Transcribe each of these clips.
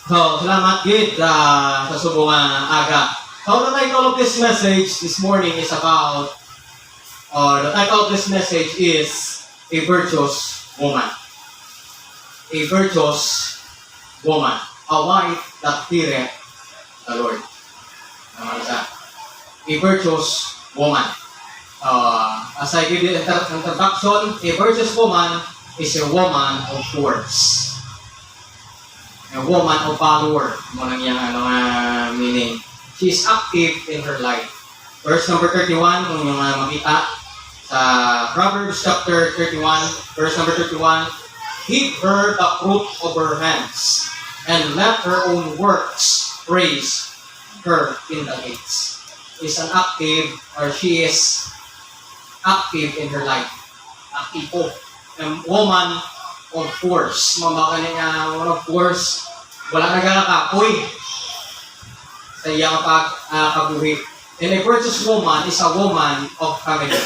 So, salamat gid sa subong aga. So, the title of this message this morning is about, the title of this message is A Virtuous Woman. A virtuous woman. A wife that feareth the Lord. Naman isa. A virtuous woman. As I give the introduction, a virtuous woman is a woman of words. A woman of power. Muna niyang meaning. She is active in her life. Verse number 31, kung yung makita sa Proverbs chapter 31, verse number 31, give her the fruit of her hands, and let her own works praise her in the gates. Is an active, or she is active in her life. Aktibo. A woman of force. Mamaka niya, one of force, wala nagkakapoy sa iyang pagkabuhi. And a virtuous woman is a woman of family.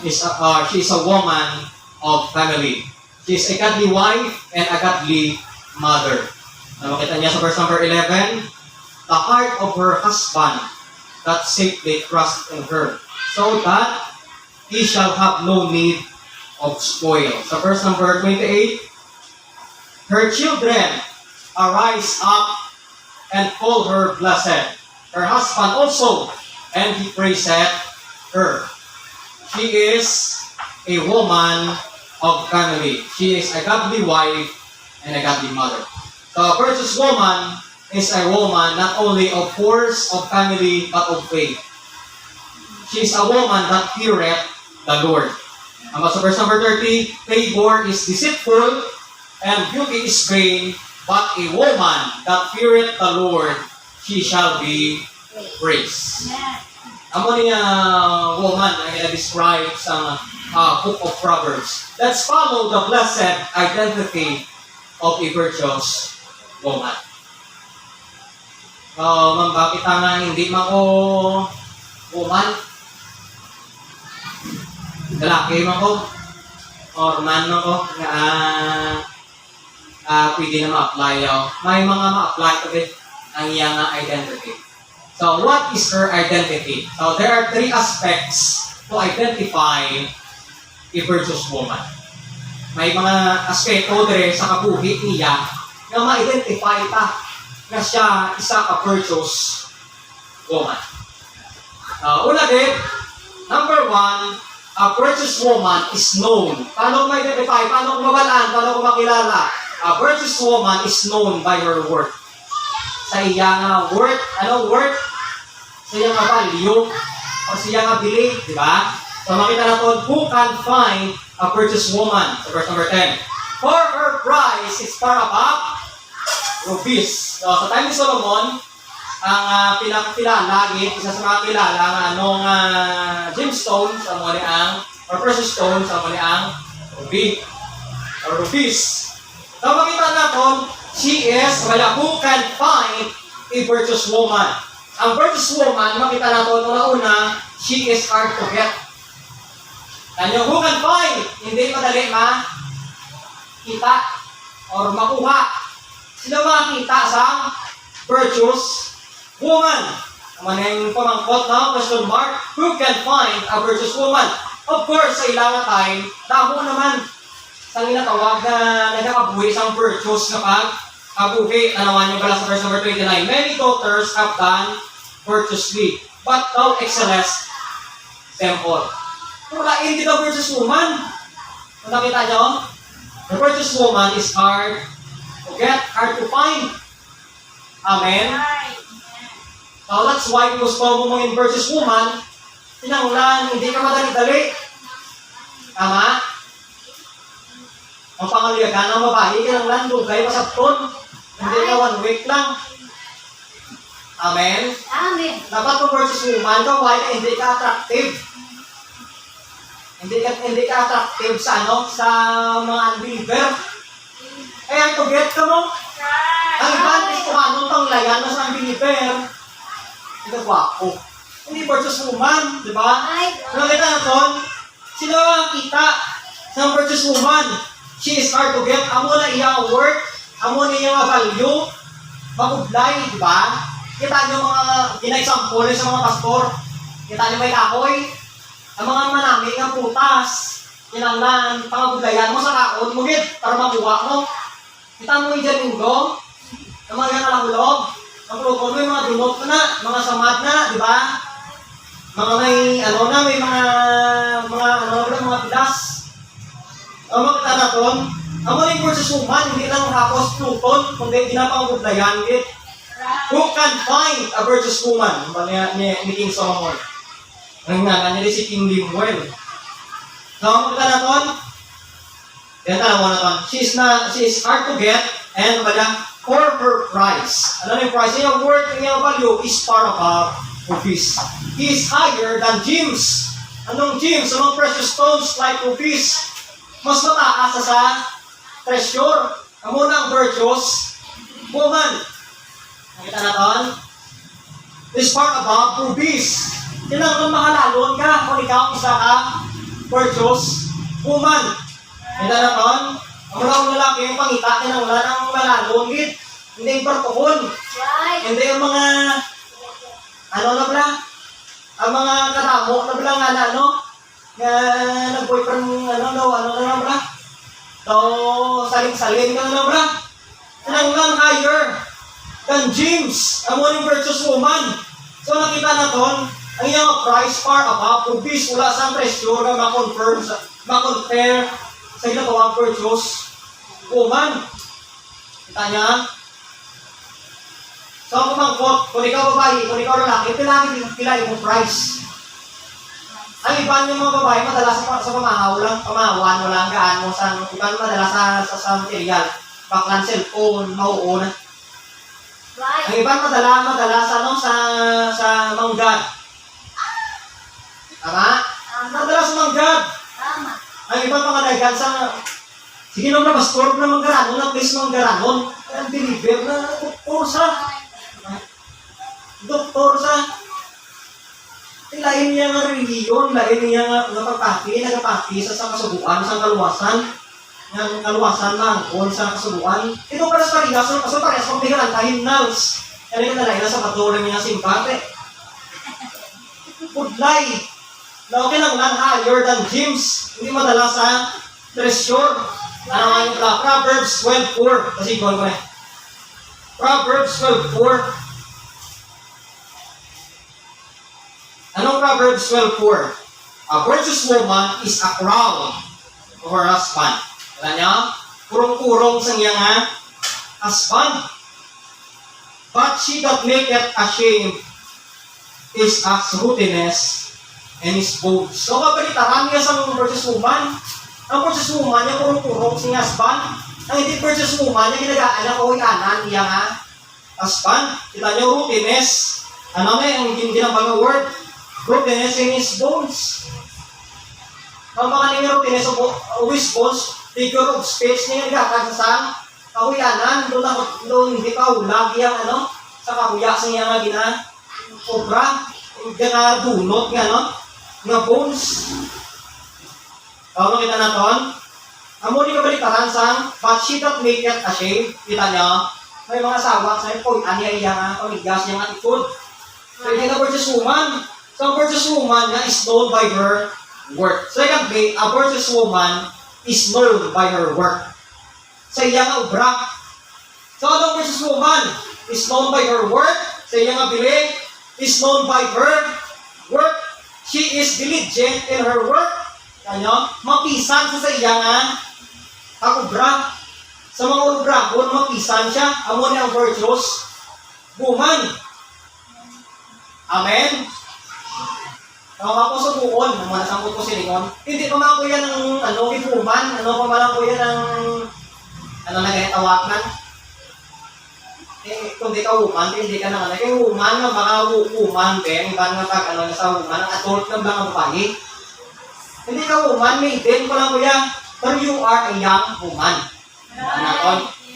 She is a woman of family. She is a godly wife and a godly mother. Makita niya sa verse number 11, the heart of her husband that safely trust in her, so that he shall have no need of spoil. Sa verse number 28, her children arise up and call her blessed. Her husband also, and he praiseth her. She is a woman of family. She is a godly wife and a godly mother. So a virtuous woman is a woman not only of force, of family, but of faith. She is a woman that feareth the Lord. Sa verse number 30, favor is deceitful and beauty is vain, but a woman that feareth the Lord, she shall be praised. Amo niya woman ay describe sa book of Proverbs. Let's follow the blessed identity of a virtuous woman. Ma'am, bakit nga hindi mako woman? Lalaki man ko or man man ko nga pwede na ma-apply may mga ma-apply kasi ang iyang identity. So what is her identity? So there are three aspects to identify a virtuous woman. May mga aspeto dire sa kabuhi niya na ma-identify ta na siya isa ka virtuous woman. Una din, number one, a virtuous woman is known. Paano ko ma-identify? Paano ko mabalaan? Paano ko makilala? A virtuous woman is known by her work. Sa iyang work, anong work? Sa iyang value, o sa iyang bili, di ba? So makita natin, who can find a virtuous woman? Sa verse number 10. For her price is far above rubies. So, sa time ni Solomon, ang pinakakilala, isa sa mga kilala ng gemstone sa mga ang or precious stone sa mga ang ruby or rubies. So makita natin, she is who can find a virtuous woman. Ang virtuous woman, makita natin una, she is hard to get. Who can find? Hindi madali kita or makuha. Sino makita sa virtuous woman? Manang pamangkot na question mark, who can find a virtuous woman? Of course, sa ilang time, damo naman sa ginatawag na nagkakabuhi sa virtuous na pag-kabuhi. Naman yung pala sa verse number 29, many daughters have done virtuously, but thou excellest them all. Wala, hindi the virtuous woman. Kung nakita nyo, the virtuous woman is hard to get, hard to find. Amen? So that's why kung gusto mo in virtuous woman, tinanglan, hindi ka madali-dali. Tama? Ang pangaliyagan ng babae, tinanglan, dugay pasapton. Hindi ka 1 week lang. Amen? Amen. Dapat kung virtuous woman ka, why hindi ka attractive? Hindi ka attractive sa sa mga unbeliever. Kaya to get ka mo. Ang advantage ko anong panglayan mo sa unbeliever. Ito gwapo. Hindi virtuous woman, di ba? Nakita natin, sino ang kita sa virtuous woman? She is hard to get. Amo na iyang work, amo na iyang value, Magudlay, di ba? Kita nyo mga gina-example sa mga pastor. Kita nyo may kahoy. Ang mga manami ng putas. Kinanglan, pangagudlayan mo sa kaon mo gid para makuha mo. Kita mo yung dyan mundo. Ang mga ganalahulog. Ang protocol mo yung mga dunot na, mga samad na, di ba? Mga may, may mga pilas. Ang mga kanaton, ang mga versus woman, hindi lang hapos Pluton, kundi ginapangagudlayan gid. Who can find a virtuous woman? Ni King Solomon. Ang nga niya si King Lemuel. So, ang kanaton, she is hard to get, and for her price. Ano yung price? Yung worth, yung value is far above rupees. He is higher than gems. Anong gems? Anong precious stones like rupees? Mas mataas sa treasure. Amo na ang virtuous woman. Nakita natin? Is far above rupees. Kailangan mahalalon ka kung ikaw isa ka virtuous woman. Nakita natin? Ang walang lalaki yung pangita, kinanglan ang malalon gid. Hindi yung partohon. Hindi yung mga ang mga karamo na bala nga nga nag-boyfriend So, saling-saling Kinanglan higher than James, ang morning virtuous woman. So, nakita na ton, ang iyang price far above rupees, wala sa treasure na ma-compare sa ginagawang virtuous woman. Kita niya? So, kumangkot, kung ikaw babae, kung ikaw lalaki, pila yung price. Ang iba ng mga babae, madalas sa pamahawan, walang gaan mo sa, iba madalas sa material. Baklan cellphone, mauun. Ang iba madalas sa manggad. Tama? Madalas sa manggad. Ang iba mga dahigan sa, sige naman na pastor na manggaranon, na please manggaranon. Ang deliver na doktor sa lain niya nga reliyon, lain niya nga nagpapati sa kasubuan, sa kaluwasan, ng kaluwasan lang, o sa kasubuan. Ito para sa parigas, kasi parehas kong bigalan, kahimnals. Kaya na lain na sa patuloy niya simpate. Pudlay. Na okay lang higher than James. Hindi madala sa treasure. Ano nga yung Proverbs 12:4. Kasi ko na. Proverbs 12:4. Anong Proverbs 12:4? A virtuous woman is a crown of her husband. Alam niyo? Kurong-kurong sa iyang husband. But she that maketh ashamed is as rootiness and is bold. So, kabalitaran niya sa virtuous woman. Ang virtuous woman niya kurong-kurong sa iyang husband. Ang hindi virtuous woman niya ginagaan niya kawianan iyang husband. Kita niyo, rootiness. Ano na yung ginabang word? Rootiness in his bones. Ang mga nang rootiness of his bones, figure of speech niya nagkakag sa kahuyanan, doon hindi ka ulag yung sa kahuya sa niya nga obra, dunot nga bones. Ano kita naton? Amo ni kabalitaran sa, but she that maketh ashamed, kita niya, may mga sawak sa po, anya iya nga, pamigas niya nga ikod. So, yung virtuous woman, so, a virtuous woman nga is known by her work. Secondly, a virtuous woman is known by her work. Sa iya nga obra. So, anong virtuous woman is known by her work? Sa iya nga bilig is known by her work. She is diligent in her work. Kanya, mapisan sa iya nga obra. Sa mga obra, kung mapisan siya, amo niya ang virtuous woman. Amen? Ako sa buon, namasangkot ko si Lingon. Hindi pa man ko yan ng ipuman, pa man ko yan ng nagayatawaknan. Kung di ka woman, hindi ka naman. Kaya woman nga, baka woman, Ben, iba nga pag sa woman, ang adult na bang babae. Hindi ka woman, maiden ko lang ko yan. But you are a young woman.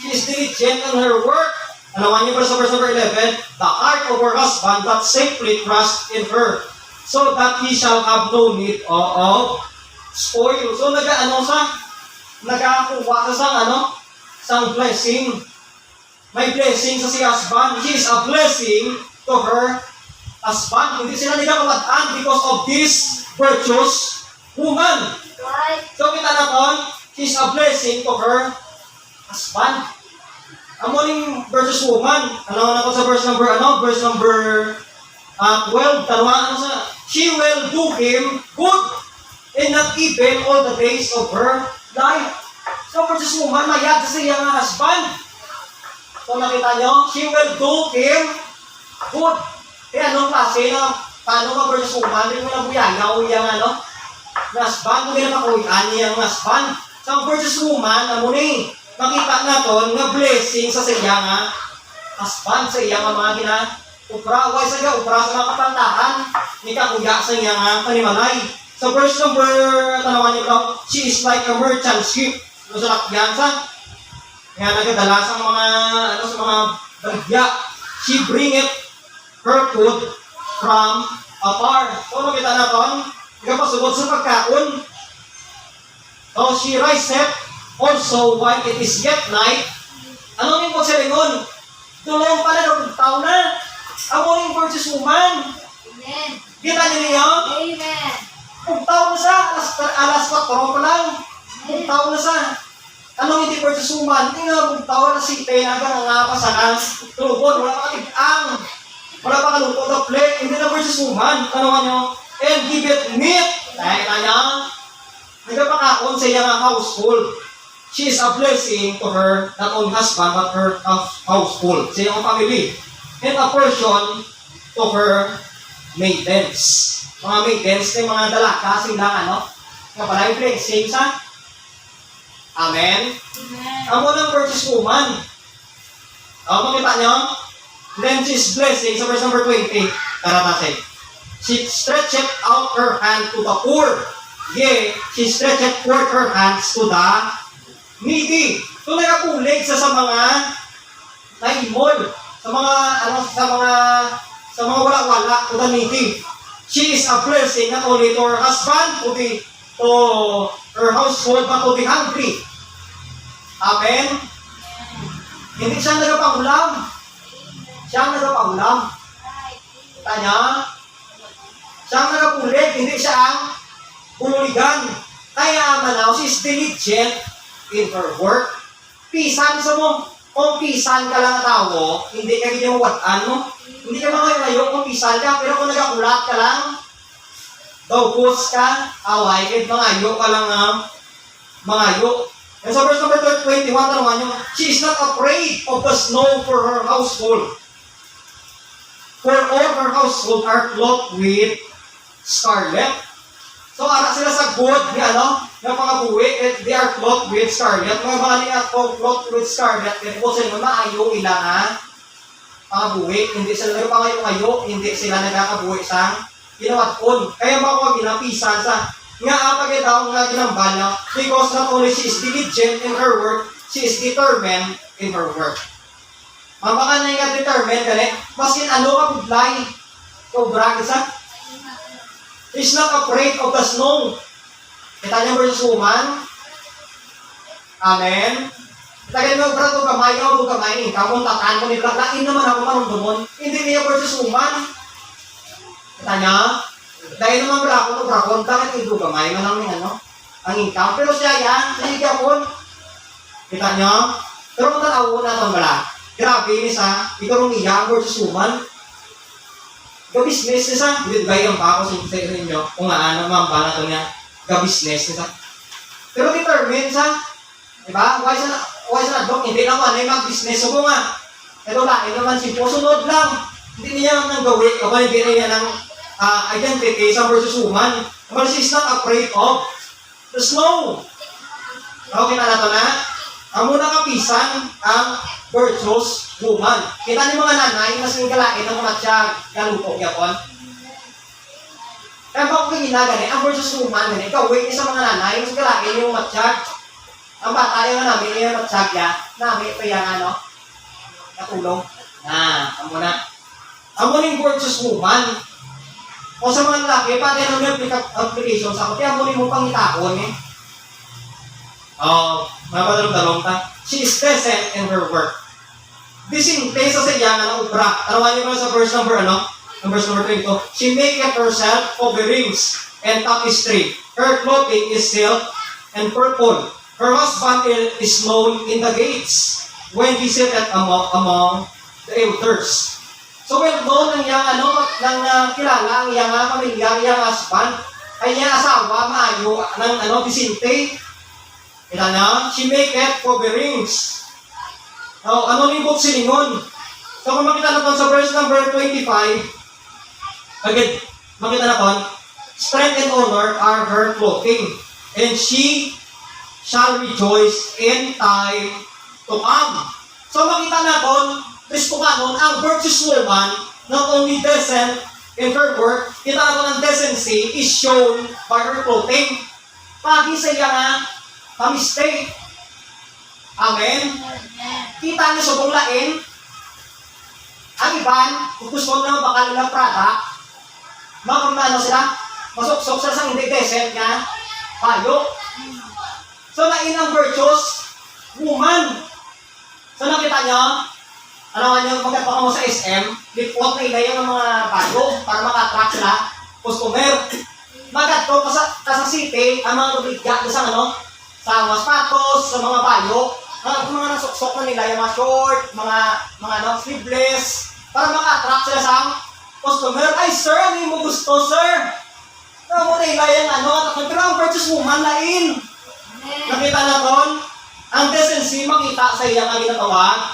She is diligent in her work. Alawan niyo sa verse number 11, the heart of her husband that safely trust in her, so that he shall have no need of spoil. So nagakuha sa sang blessing. may blessing sa si husband. She is a blessing to her husband. Hindi sila nila kawataan because of this virtuous woman. Right. So kita naton, she is a blessing to her husband. Ang muling virtuous woman, ano na to sa verse number 12, talwa, she will do him good and not evil all the days of her life. So virtuous woman, mayad sa iyang husband. So nakita nyo, she will do him good. Kaya anong klase na, paano ka virtuous woman, hindi mo na buyagaw yung husband, kung hindi na makuhian niya ang husband. So ang virtuous woman, ano ni, makita naton nga blessing sa iyang husband, sa iyang mga upra, why sa upra sa mga kapantahan, ni kakuya sa iyang panimalay. So verse number, tanawan niyo daw, she is like a merchant ship. So sa lakyan sa, nga nagadala sa mga, sa mga bagya, she bringeth her food from afar. So makita naton, kapasugod sa pagkaon. So she riseth also while it is yet night. Ano yung pagsalingon? Tulong pala ng tao na. Ako yung virtuous woman. Amen. Kita niyo niyo? Amen. Pagtaw na sa, alas 4 pa lang. Pagtaw na sa. Anong hindi virtuous woman? Hindi nga pagtaw na si Tena ka nga pasakan. Tulubon, wala pa katig-ang. Wala pa kalupot na plate. Hindi na virtuous woman. Ano nyo? And give it meat. Dahil kanya, nagpapakaon sa iyang household. She is a blessing to her, not only husband, but her household, sa iyong family. And a portion to her maidens. Mga maidens, yung mga dalaga, sila, nga pala yung blessing sa Amen? Amen. Ang unang virtuous woman. Makita nyo? Then she's blessing sa verse number 20. Taratase. She stretched out her hand to the poor. Yea, she stretched forth her hands to the needy. So nagapulig sa mga naimol, sa mga wala-wala to the needy. She is a blessing not only to her husband, to her household, but to the hungry. Amen? Hindi siya nagapangulam. Siya ang nagapangulam. Kita niya? Siya ang nagapulig, hindi siya ang pululigan. Kaya manaw, she is diligent in her work. Pisan sa mo. Kung pisan ka lang tao, hindi ka ganyan watan mo. Hindi ka mga kung pisan ka, pero kung nagakulat ka lang, daupos ka, away, kahit mangayo ka lang mangayo. And so verse number 21, tanungan nyo, she is not afraid of the snow for her household. For all her household are clothed with scarlet. So, ara sila sa good, ng mga buwi, they are clothed with scarlet. Mga niya clothed with scarlet, kaya po sila maayo ilang mga buwi. Hindi sila nagpangayo-ngayo, hindi sila nagkakabuwi sa ginawaton. Kaya mga ginapisan sa nga apagay daw nga ginambala because not only she is diligent in her work, she is determined in her work. Mabaka na nga determined gali, maskin ano ka budlay, brag sa is not afraid of the snow. Kita niyo versus woman. Amen. Kita niyo brado kamay o kamay ni kamon tatan mo ni lain naman ako manumdumon. Hindi niya versus woman. Kita niya. Dahil naman brako to brakon bakit ido kamay man ang income pero siya yan, sige kapon. Kita niyo. Pero kung tanaw na ton bala. Grabe ni sa ikaw niya versus woman. Ga-business nisa, hindi ba yung pa ako sa inyo kung mampa na ito niya, ga-business nisa. Pero determined sa, diba? Why sa dok, hindi naman ay mag-business. So nga, ito lang, naman si po, sunod lang. Hindi niya nang gawin, o hindi niya ng identity sa versus woman. But she's not afraid of the snow. Okay na ito na? Ang muna kapisan, ang virtuous woman. Kita niyo mga nanay, mas nagkalain ang mga siya galupo yapon. Kaya ba kung ginagani, ang virtuous woman, ikaw, wait sa mga nanay, mas nagkalain yung matsyag. Ang bata yung namin, yung matsyag ya, namin pa yung natulong. Amo na. Amo na yung virtuous woman. O sa mga lalaki, pati ano yung application sa ako, kaya amo mo pang itakon mga padalong-dalong ta. She is present in her work. disinte sa sayangan ng ubra. Tanawan niyo ba sa verse number Verse number 22. She maketh herself coverings and tapestry. Her clothing is silk and purple. Her husband is known in the gates when he sitteth among the elders. So well known ng kilala ang iyang pamilya, iyang husband, ay iyang asawa, maayo ng disinte. Kita na, she maketh coverings. Now, ano ni Bok silingon? So kung makita natin sa verse number 25, again, makita natin, strength and honor are her clothing, and she shall rejoice in time to come. So makita natin, Kristo kanon, ang virtuous woman, not only decent in her work, kita natin ang decency is shown by her clothing. Pagi sa iya nga, pamistay. Amen? Kita niyo sa buong lain, ang iban, kung gusto na bakal ng product, ano sila, masuksok sila sa hindi decent nga, payo. So, lain ang virtuous woman. So, nakita nyo, magkataka mo sa SM, lipot na ilay ang mga bago para maka-attract sila, customer. Magkatko ka sa city, ang mga rubigya sa sa mga sapatos, sa mga bayo, mga nasuksok na nila, yung mga short, mga sleeveless, para maka-attract sila sa customer. Ay, sir, ano mo gusto, sir? Mo na ilay ang pero ang virtuous woman lain. Nakita na ton, ang decency makita sa iyang ginagawa,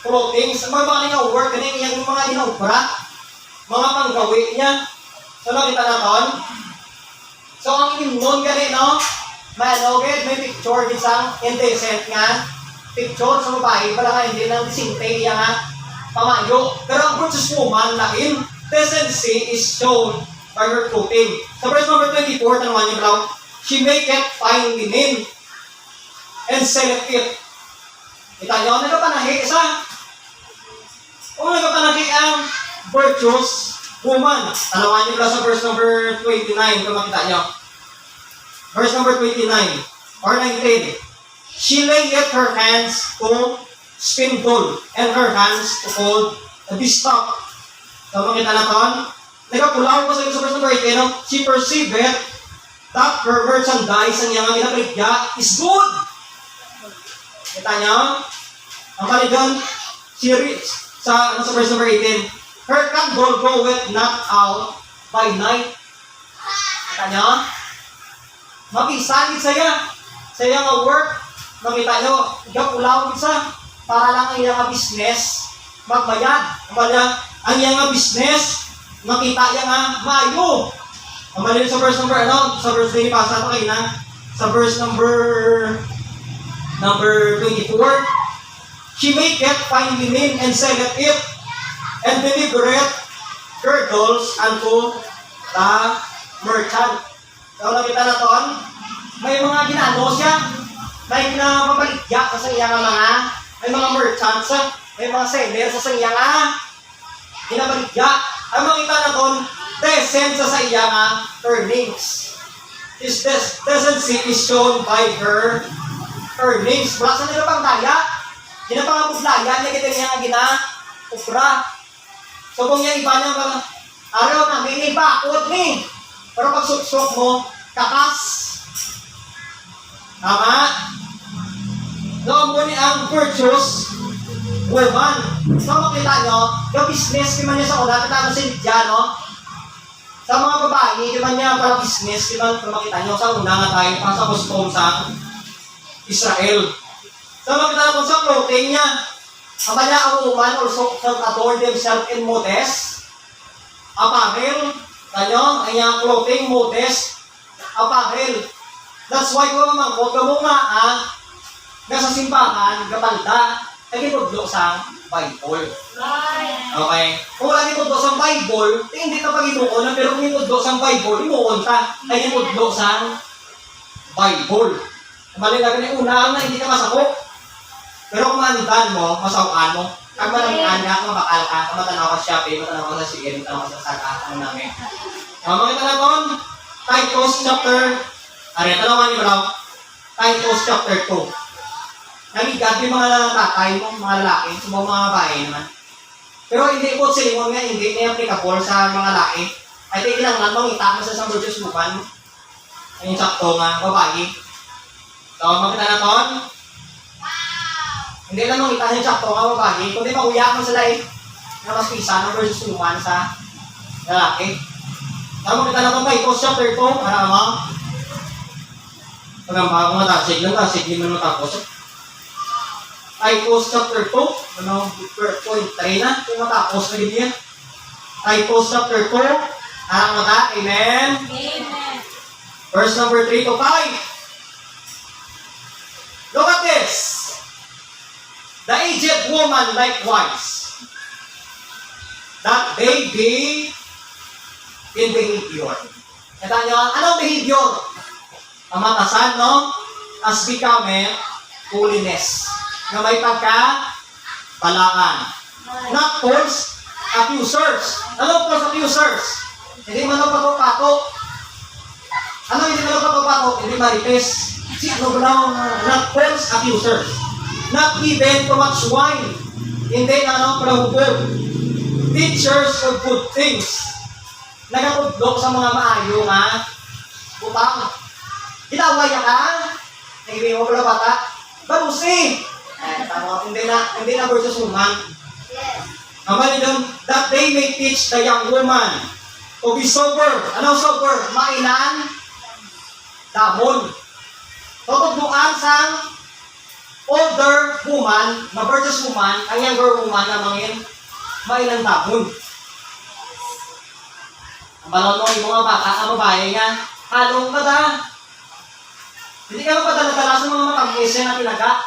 clothing, sa mga work, ganyan iyang mga ginaubra, mga panggawi niya. So, nakita na ton. So, ang inon gani, may picture din sa indecent nga, picture sa babae, pala nga hindi ng disinte iya nga, pamayo. Pero ang virtuous woman lain, decency is shown by her clothing. Sa verse number 24, tanawan niyo bro, she maketh fine linen and selleth it. Kita nyo, nagpapanahi sa kung nagpapanahi ang virtuous woman. Tanawan niyo bro sa verse number 29, kung makita nyo. Verse number 29 or 19. She layeth her hands to spindle and her hands to hold a distaff. So, makita na ton. Nagapulaw ko sa verse number 18, she perceiveth that her merchandise ang iyang ginapigya is good. Kita niyo? Ang kaligan, sa verse number 18, her candle goeth not out by night. Kita niyo? Mapisagit sa iyang work. Makita niyo, gapulaw sa para lang ang iyang business magbayad. Ang iyang business makita niya nga mayo. Kamalin sa verse number sa verse 20 pasa pa kayo na sa verse number 24. She maketh fine linen and selleth it and delivereth girdles unto the merchant. So nakita na ton, may mga ginano siya, may pinapabaligya sa iyang may mga merchants, may mga sellers sa iyang ginabaligya. Ang makita na ton, decent sa iyang earnings. This decency is shown by her earnings. Wala sa nila pang daya. Ginapangabuglayan niya kita niya gina-upra. So kung yung iba niya araw na may bakod ni. Pero pag suksok mo, kakas. Tama? Noong muli ang virtuous woman. So makita nyo, yung business, di man niya sa una, katama si Lydia, sa mga babae, di man niya para business, di man makita nyo, sa una nga tayo, para sa custom sa Israel. So makita natin sa clothing niya, ang kanya ang woman also adorn themselves in modest apparel. Kanyo, ang iyang clothing, modest apparel. That's why kung mamangkot, kung nga nasa simbahan, gapalda, nagitudlo sa Bible. Okay? Kung wala nitudlo sa Bible, hindi ka pag-inuon, pero kung nitudlo sa Bible, inuon ka, ay nitudlo sa Bible. Mali na rin una na hindi ka masakop. Pero kung maandan mo, masawaan mo, kag malangan ka, mabakal ka, matanaw ka sa Shopee, matanaw ka sa CN, matanaw ka sa Saka, namin. Makita na doon, Titus chapter, tanawan niyo raw, Titus chapter 2. Namigad yung mga tatay mo, mga lalaki, sa mga babae naman. Pero hindi po silingon nga, hindi na applicable sa mga lalaki. Ay tingin lang lang, mangita mo sa isang virtuous woman. Yung sakto nga, babae. So, makita na ton? Hindi lang mangita yung sakto nga, babae. Kundi makuya mo sila na mas pisa ng virtuous woman sa lalaki. So, makita na ton kay Titus chapter 2, para mo. Pagamba ko matasig lang matapos. Titus chapter 2, point 3 na, kung matapos na din yan. Titus chapter 2, ang mata, amen? Amen. Verse number 3 to 5. Look at this. The aged woman likewise, that they be in behavior. Kita nyo, anong behavior? Kamatasan, no? As becoming holiness. Na may pagka-balaan. Not false accusers. Ano false accusers? Hindi man pagpapato. Ano hindi man pagpapato? Hindi marites. Ano ba lang? Not false accusers. Not even too much wine. Hindi na palahubog. Teachers of good things. Nagakudlok sa mga maayo nga butang. Ilaway ka? Nagibigay mo pala bata? Barusi! Hindi na virtuous woman. Kamali doon, that they may teach the young woman to be sober. Anong sober? Mainan, damon. Tutugnuan sa older woman, na virtuous woman, ang younger woman na mangin, mainan damon. Ang balon mo, yung mga bata, ang babae nga, halong ka da. Hindi ka mapadala-dala sa mga matangkis na pinaga.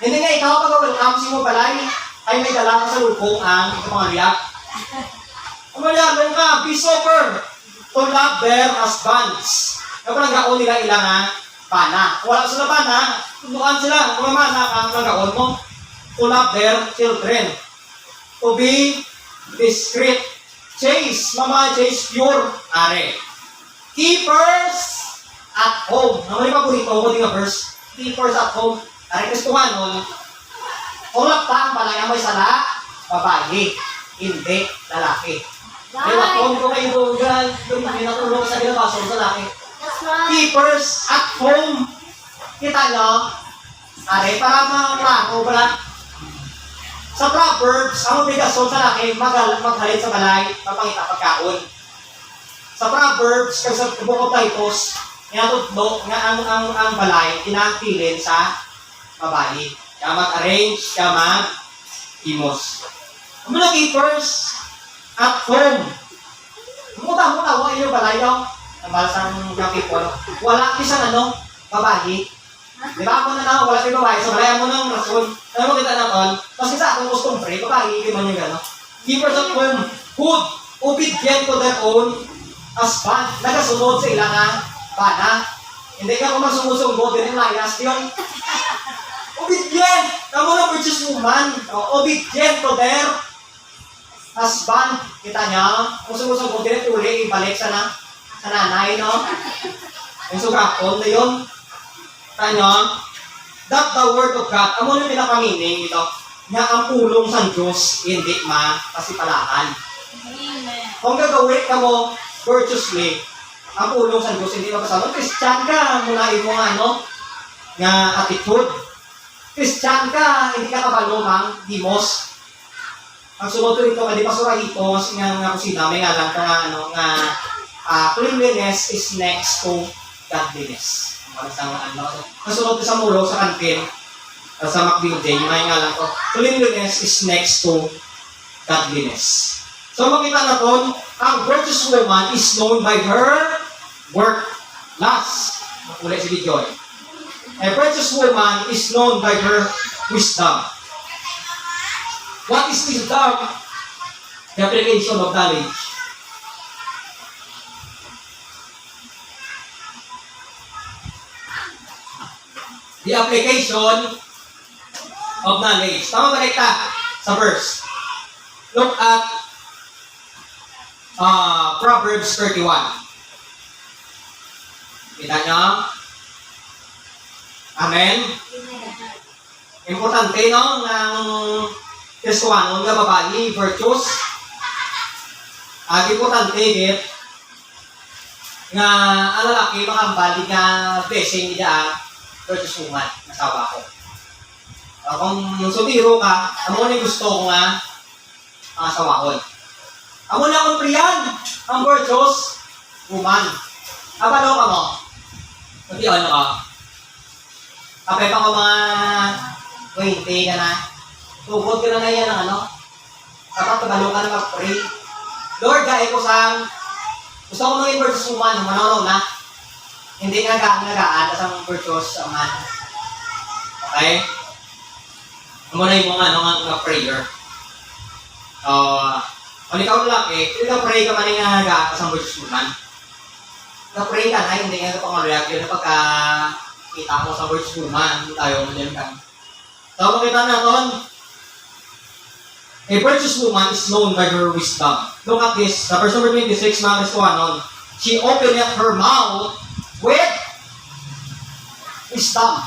Hindi nga ikaw pag-welcome si mo balay, ay may dala ka sa lukong ang mga riyak. Umalyalong ka, be sober to love their husbands. Kapag nagaon nila ilang pana. Wala sila pana, tunuan sila. Kung mamana ka, nagaon mo. To love their children. To be discreet. Chase, mama, chase, pure, are. Keepers at home. Ang mga paborito ko din nga verse. Keepers at home. Are Kristuhan nun. Ulap pa ang balay may sala, babae. Hindi, lalaki. Nilakon ko kayo doon. Hindi natulong sa ginabasong sa lalaki. That's right. Keepers at home. Kita nyo? Are, para maklaro pala. Sa Proverbs, ang obligasyon sa lalaki, maghalit sa balay, mapangita pagkaon. Sa Proverbs, kasi sa Book of Titus, inatudlo nga ang balay, kinakilin sa babae. Kaya mag-arrange, kaya mag-imos. Ang mga keepers at home. Muta-muta, wala yung balay daw. Ang balasang yung people. Wala isang babae. Di ba ako na wala yung babae. So, balay mo ng rason. Alam mo kita natin, kasi sa akong customary, babae, hindi man yung gano'n. Keepers at home, good, obedient to their own husband. Nagasunod sa ilang bana. Hindi ka kung magsumusunggo, din yung layas, yun. Obedient! Kamu na virtuous woman. Obedient to their husband. Kita niya? Kung sumusunggo, din yung uli, ibalik sa nanay, no? Yung sugakon na yun. Kita niya? That the word of God, amo na pinaka-meaning ito, na ang pulong sa Diyos, hindi makasipalahan. Amen. Kung gagawin ka mo virtuously, ang pulong sa Diyos, hindi makasalahan. Christian ka, mulain mo nga attitude. Christian ka, hindi ka kabalumang dimos. Ang sunod ko ito, hindi pa surahito, nga kusina, may nga lang nga cleanliness is next to godliness. Ang sunod ko sa mulo, sa kantin, sa McBuilding, may nga lang ko, cleanliness is next to godliness. So makita na to, ang virtuous woman is known by her work. Last, ulit si Joy. A virtuous woman is known by her wisdom. What is wisdom? The application of knowledge. The application of knowledge. Tama ba kita sa verse? Look at Proverbs 31. Kita nyo? Amen? Amen. Importante, no, ng Kristuhanon nga babae, virtues. Importante, git, nga ang lalaki makambali nga blessing niya virtuous woman, nasawa ko. Kung sutiro ka, amo ni gusto ko nga ang asawahon. Amo na akong priyan, ang virtuous woman. Kapano ka mo? Pati ano ka? Kapay pa ko mga 20 ka na. Tugod ka na yan ng ano. Dapat kabalo ka na mag-pray. Lord, gaya ko sang gusto ko maging virtuous woman, manonood na. Hindi nga gaan sa virtuous man. Okay? Amo na yung mga prayer. Kung ikaw lalaki, kung ikaw-pray ka man yung gaan sa virtuous woman. Ikaw-pray ka na, hindi nga pangalayag yun na pagka-kita mo sa virtuous woman, tayo mo dyan ka. So, makita natin, a virtuous woman is known by her wisdom. Look at this, sa verse number 26, mga Kristuhanon, she opened her mouth with wisdom.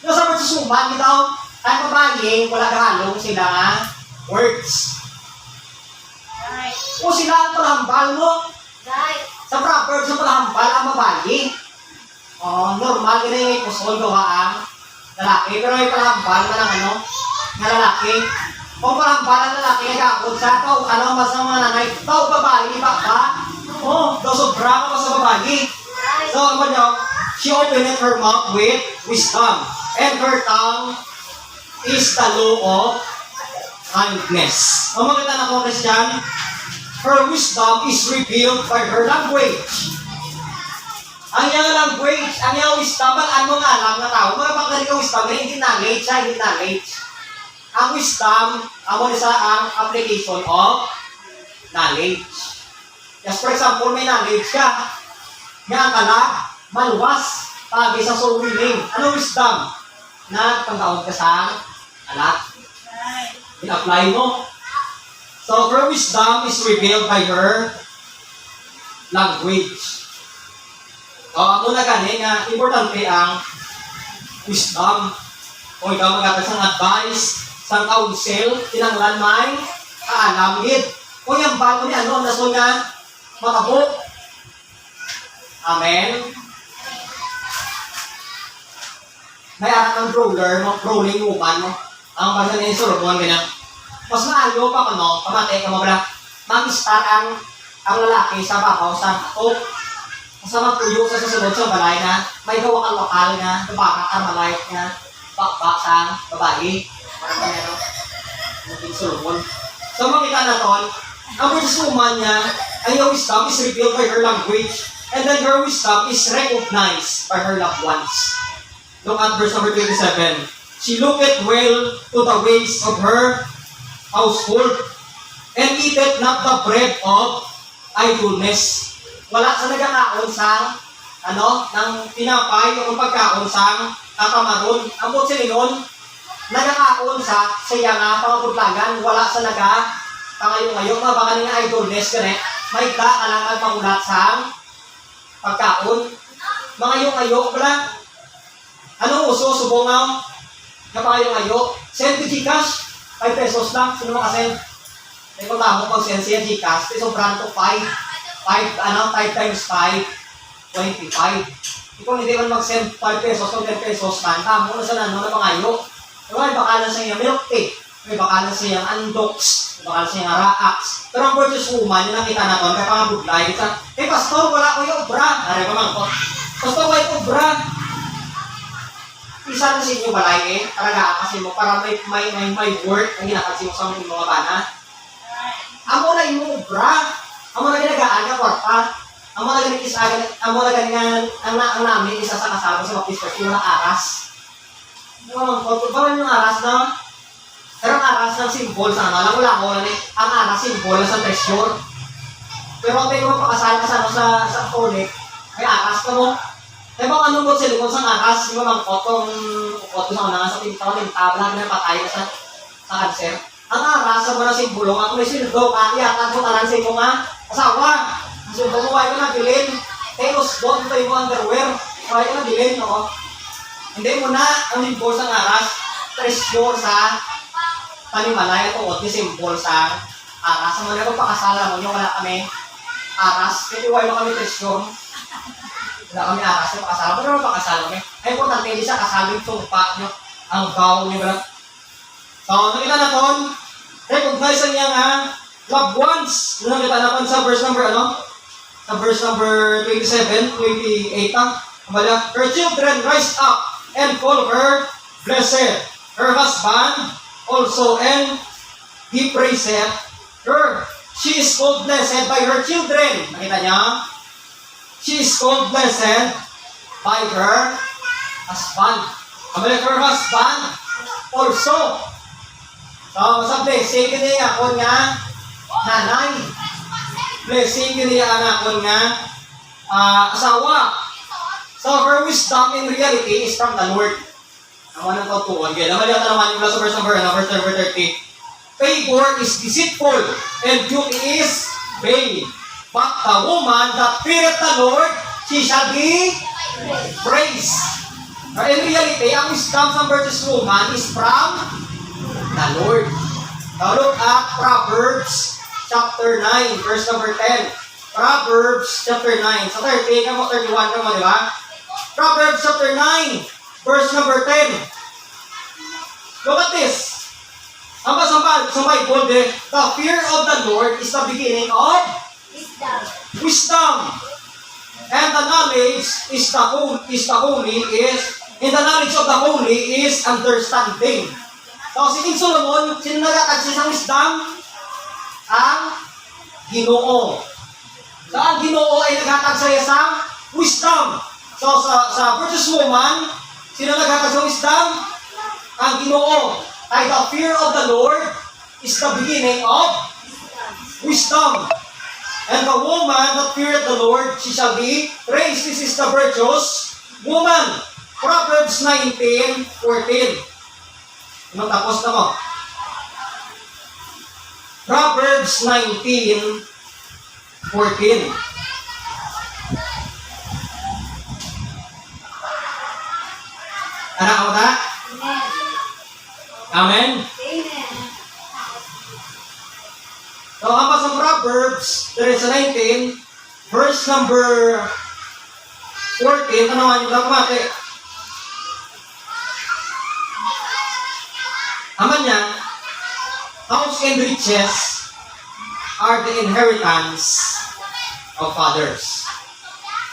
Yung sa virtuous woman, ito, ay babae, wala halong sila nga words. Right. O sila ang palahambal mo. Right. Sa proper, sa palahambal ang babae. Normal, ganun yung kusol gawa ang lalaki. Pero may palahambal na ng ano, na lalaki. Kung palahambal ang lalaki, nagkakot sa ito, ano mas ang mga nanay, ito, babae, iba ba? Daw sobra ka pa sa babae. Right. So, ano nyo, she opened her mouth with wisdom, and her tongue is the law of kindness. Kung makita na ko, Christian, her wisdom is revealed by her language. Ang iyang language, ang iyang wisdom, ano nga alam na tao, mga pagkali ka wisdom, hindi knowledge, hindi knowledge. Ang wisdom, amo nisa ang application of knowledge. Yes, for example, may knowledge ka, nga ang kala, maluwas, pagi sa soul winning. Ano wisdom? Nagpangkaon ka sa anak. Right. In-apply mo. So, her wisdom is revealed by her language. Ako na gani nga, importante ang wisdom. Kung ikaw magkatag sang advice, sang counsel, tinanglan may kaalamid. Kung yung bago ni ano, naso nga, makabuk. Amen. May anak ng brawler, mga brawling woman, no? Ang basa ni Solomon, ganyan. Mas maayo pa kano, pamatay ka mo ba? Mag-start ang lalaki sa babaw sa katok. Sa magtuyo sa susunod sa balay na may gawa kang lokal na nabaka ang malay na bakbak sa babae. Parang ganyan, no? Naging Solomon. So makita na ton, ang virtuous woman niya, ang iyong wisdom is revealed by her language, and then her wisdom is recognized by her loved ones. Look at verse number 27. She looketh well to the ways of her household, and eateth not the bread of idleness. Wala sa nagkakaon sa, ng tinapay o pagkaon sa katamaron. Ang bot sila nun, nagkakaon sa siya nga pangapudlagan, wala sa pangayo-ngayo, mga baka nga idleness, gani, may kailangan pangulat sa pagkaon. Mga yung-ayo, wala. Anong uso, subongaw? Na pangayo-ngayo, send to Gcash, 5 pesos lang, sino makasend? May paglamong pag-send siya Gcash, so brand to 5 times 5, 25. Kung hindi man mag-send 5 pesos o 10 pesos man, tamo na sa nano na pangayo. Pero may bakalan sa iyang milk tea, may bakalan sa iyang andox, may bakalan sa iyang raaks. Pero ang virtuous woman, yung nakita natin, kaya pangabudlay, pastor, wala ko yung obra. Ari pa man ko, pastor, wala yung obra. Isa na sa inyo balay talaga kasi mo para may work ang ginakasi mo sa mga bana. Amo na yung obra, amo na ginagaan ka kwarta, amo na ginagisagan, amo na ganyan ang namin isa sa kasama sa mga yung aras. Mga parang yung aras na, pero ang aras ng symbol sa ano, wala ko na ang aras symbol sa treasure. Pero kung tayo magpakasal ka sa connect, may aras ka mo. Kaya bang anong bot sila kung sa aras, di ba bang kotong sa unang sa tintawan, yung tabla na patay ka sa cancer. Ang aras sa mga simbolo, ako may sildo, iatan mo talan sa imo nga asawa. Sildo mo, huwag ka na bilin. Teos, doon tayo mo underwear. Huwag ka na bilin, no? Hindi mo na ang simbol sa aras. treasure sa panimalay at uot ni symbol sa aras. Sa mga pagpakasala mo nyo, wala kami aras. Kaya iway mo kami treasure. Wala kami aras yung pakasala. Pero naman pakasala kami. Ay, importante, hindi siya kasalo yung sumpa nyo. Ang vow nyo. Wala. So, nakita na ton, recognize niya nga loved ones. Nakita naman sa verse number Sa verse number 27, 28 Kumbaga, her children rise up and call her blessed. Her husband also, and he praiseth her. She is called blessed by her children. Nakita niya? She is called blessed by her husband. Kumbaga, her husband also. So, sa blessing niya ako nga nanay. Blessing niya ako nga asawa. So, her wisdom in reality is from the Lord. Naman ang kautuan. Kaya naman yung naman yung sa verse number 30. Favor is deceitful and beauty is vain. But the woman that feareth the Lord, she shall be praised. Now, in reality, ang wisdom sa virtuous woman is from the Lord. Now, look at Proverbs chapter 9, verse number 10. Proverbs chapter 9. Sa 30, kamo 31 kamo, di ba? Proverbs chapter 9, verse number 10. Look at this. Ang sa Bible, the fear of the Lord is the beginning of wisdom. And the knowledge is in the knowledge of the holy is understanding. So, si King Solomon, sino nagkatagsi sa wisdom? Ang Ginoo. So, ang Ginoo ay nagkatagsaya sa wisdom. So, sa virtuous woman, sino nagkatagsi sa wisdom? Ang Ginoo. Ay, the fear of the Lord is the beginning of wisdom. And the woman that feareth the Lord, she shall be praised. This is the virtuous woman. Proverbs 19:14. Matapos na mo. Proverbs 19:14. Anak mo ta? Amen? Amen. So, haba sa Proverbs 19, verse number 14, tanawan nyo lang kumate. Aman niya, house and riches are the inheritance of fathers.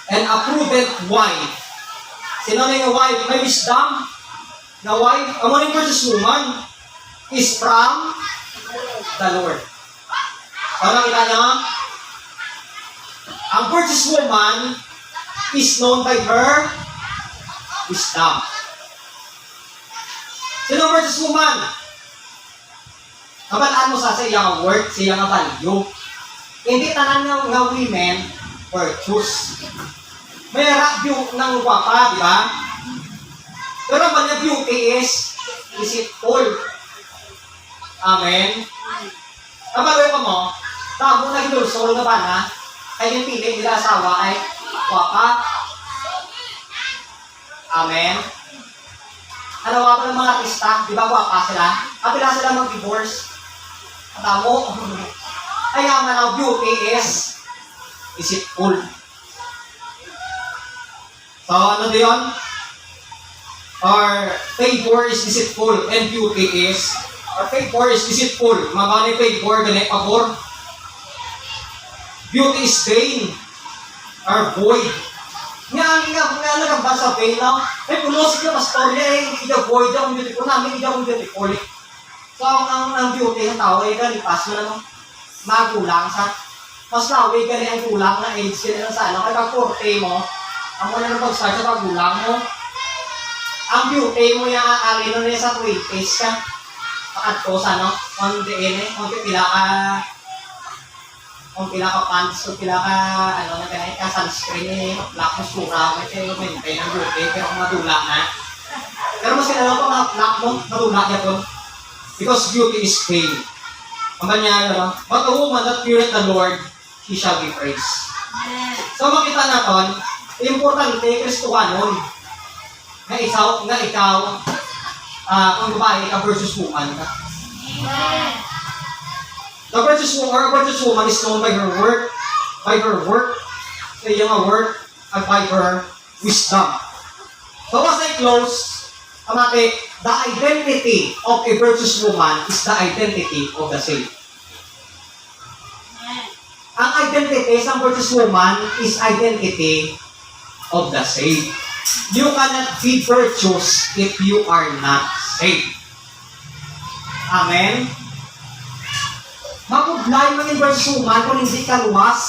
And a prudent wife. Sino na yung wife? May wisdom na wife. Ang mga virtuous woman is from the Lord. Parang kita niya, ang virtuous woman is known by her wisdom. Sino ang virtuous woman? Kabataan mo sa iyang worth, sa iyang value. Hindi tanan nga women virtuous. May view ng gwapa, di ba? Pero ang kanya beauty is deceitful. Amen? Kapag ka mo, tabo na ginulsol na ba na, ay yung piling nila asawa ay gwapa. Amen? Ano nga ba ng mga artista? Di ba gwapa sila? Kapila sila mag-divorce. Tamo. Kaya man ang beauty is deceitful. So, ano diyon? Or favor is deceitful and beauty is, or favor is deceitful. Mga favor, ganit pabor. Beauty is vain or void. Nga nagambasa vain na, ay pulos ka pastorya, hindi ka void ang beautiful namin, hindi ka beautiful. So, ang beauty ng tao ay kalipas mo na magulang sa, mas lawi ka ang kulang na age ka na sa ano, kaya pag-forte mo, ang muna na pag-start sa magulang mo, ang beauty mo yung aalino na sa 20s ka, pakadto sa ano, kung pila ka pants, kung pila ka, ano na ganit ka, sunscreen black mo sura, may kayo maintain ang beauty, pero kung madula na. Pero mas kinalaw pa mga black mo, madula niya po. Because beauty is vain. Ang niya, but a woman that feareth the Lord, he shall be praised. So makita natin, importante, Kristohanon, na ikaw, kung babae ka versus woman ka. Amen. The virtuous woman is known by her work, sa iyang mga work, at by her wisdom. So as I close, amate, the identity of a virtuous woman is the identity of the saved. Amen. Ang identity sa virtuous woman is identity of the saved. You cannot be virtuous if you are not saved. Amen? Mapudlay man yung virtuous woman kung hindi ka luwas.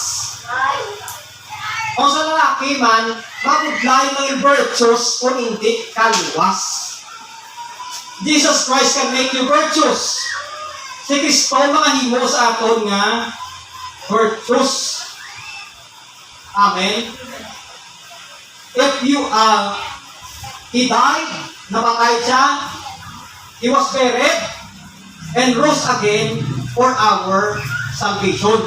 O sa lalaki man, mapudlay man yung virtuous kung hindi ka luwas. Jesus Christ can make you virtuous. Si Kristo makahimo sa aton nga virtuous. Amen? If you He died, napatay siya, He was buried, and rose again for our salvation.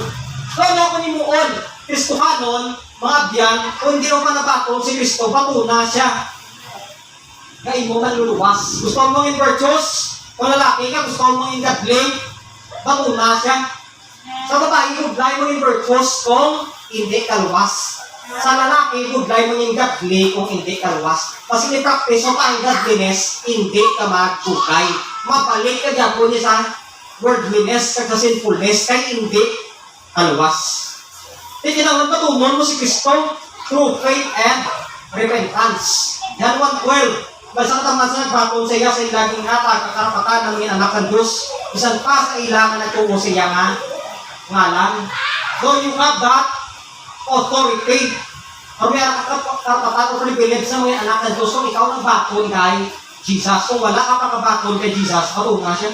So, ano ko ni Muon? Kristohanon, mga biyan, kung hindi mo manabatong si Kristo, batuna siya. Kaya mo man luluwas. Gusto mo mong virtuous? Kung lalaki ka, gusto mo mong godly, batuna siya. Sa babae, budlay mo yung virtuous kung hindi ka luwas. Sa lalaki, budlay mo yung godly kung hindi ka luwas. Kasi ni-practice mo pa ang godliness, hindi ka magbukay. Mabalik ka dyan po niya sa worldliness, sa sinfulness, kaya hindi kaluwas. Hindi naman patungon mo si Kristo through faith and repentance. Yan 1:12. Basta kataman sa nagbatong sa iya sa ilaging hatag, kakarapatan ng mga anak ng Diyos, isang pa sa ilangan na tubo sa iya nga ngalan. So you have that authority. Kung may karapatan o privilege sa mga anak ng Diyos, kung ikaw nagbaton kay Jesus, kung wala ka pakabaton kay Jesus, patunga siya.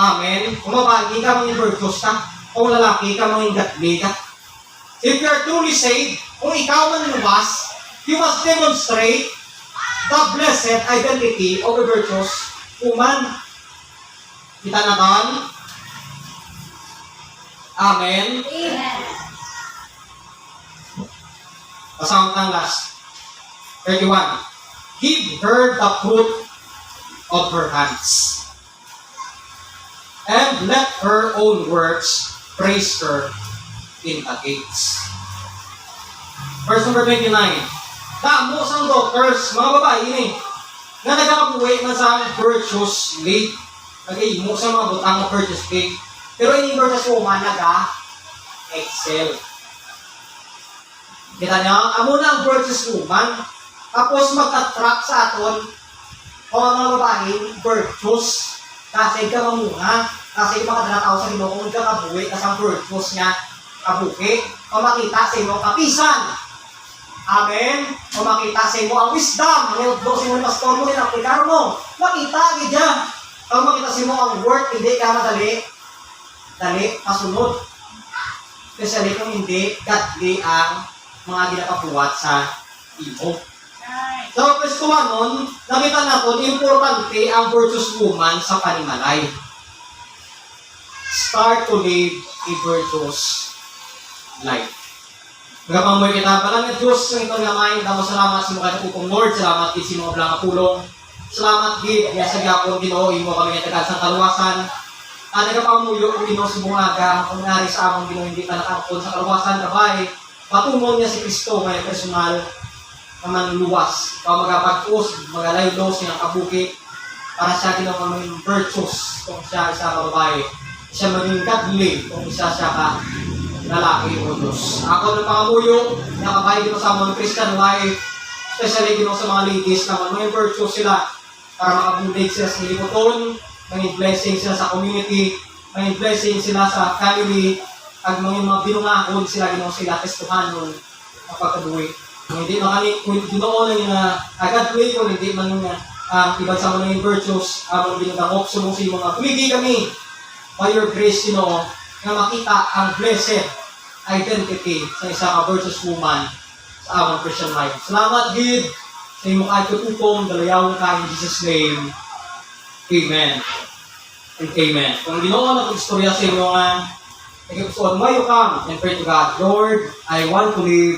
Amen. Kung mabagi ka, maging virtuous ka. Kung lalaki ka, maging godly ka. If you are truly saved, kung ikaw man lumas, you must demonstrate the blessed identity of a virtuous woman. Kita na ba? Amen. Pasang ang last. 31. Give her the fruit of her hands, and let her own works praise her in the gates. Verse number 29. Damo sang daughters, mga babae ni, na nagkakabuhi man sa virtuous lady. Nag-iimo sa mga butang ng virtuous lady. Pero yung virtuous woman nag-excel. Kita niyo, amo na ang virtuous woman, tapos mag-attract sa aton o mga babae, virtuous. Kasi ka mamunga, kasi makadala tao sa Ginoo kung ka kabuhi, kasi ang virtuous niya, kabuhi, o makita sa imo kapisan. Amen? O makita sa imo ang wisdom, ang ilagdo sa imo ng pastor mo, inaplikar mo. Makita, gidya. O makita sa imo ang work, hindi ka madali, kasunod. Especially kung hindi, godly ang mga ginakabuhat sa imo. So, pwesto nun, nakita natin, importante ang virtuous woman sa panimalay. Start to live a virtuous life. Magapamoy kita, balang na Diyos, ng itong lamay, damo salamat sa mga kapupong Lord, salamat din sa mga blang pulong, salamat din, kaya sa gapon, Ginoo, imo kami ng tagal sa kaluwasan, at nagapamuyo, Ginoo, sa bungaga, kung nangyari sa among Ginoo, hindi pa nakakapon sa kaluwasan, kabay, patungong niya si Kristo, may personal, naman luwas. Kung magapag-us, magalaylos niyang kabuki, para siya ginawang maging virtuous kung siya isa ka babae. Siya maging godly kung isa siya ka lalaki o Diyos. Ako ng pangamuyo, nakabay dito sa mga Christian life, especially dito sa mga ladies naman, maging virtuous sila para makabulig sila sa liputon, maging blessing sila sa community, maging blessing sila sa family, at mga binungakon sila ginawang sila testuhan nun kapag kabuhi. Kung hindi man kami, kung ginoon na yun na godly, kung hindi man yun ibang sa mga yung virtues, mga binagangok, sumong sa mga kumigi kami by your grace, Ginoo, na makita ang blessed identity sa isang virtuous woman sa among Christian life. Salamat, Gid, sa iyong kahit tutupong, dalayawang ka in Jesus' name. Amen. And amen. Kung Ginoo na istorya sa inyo nga, may you come and pray to God, Lord, I want to live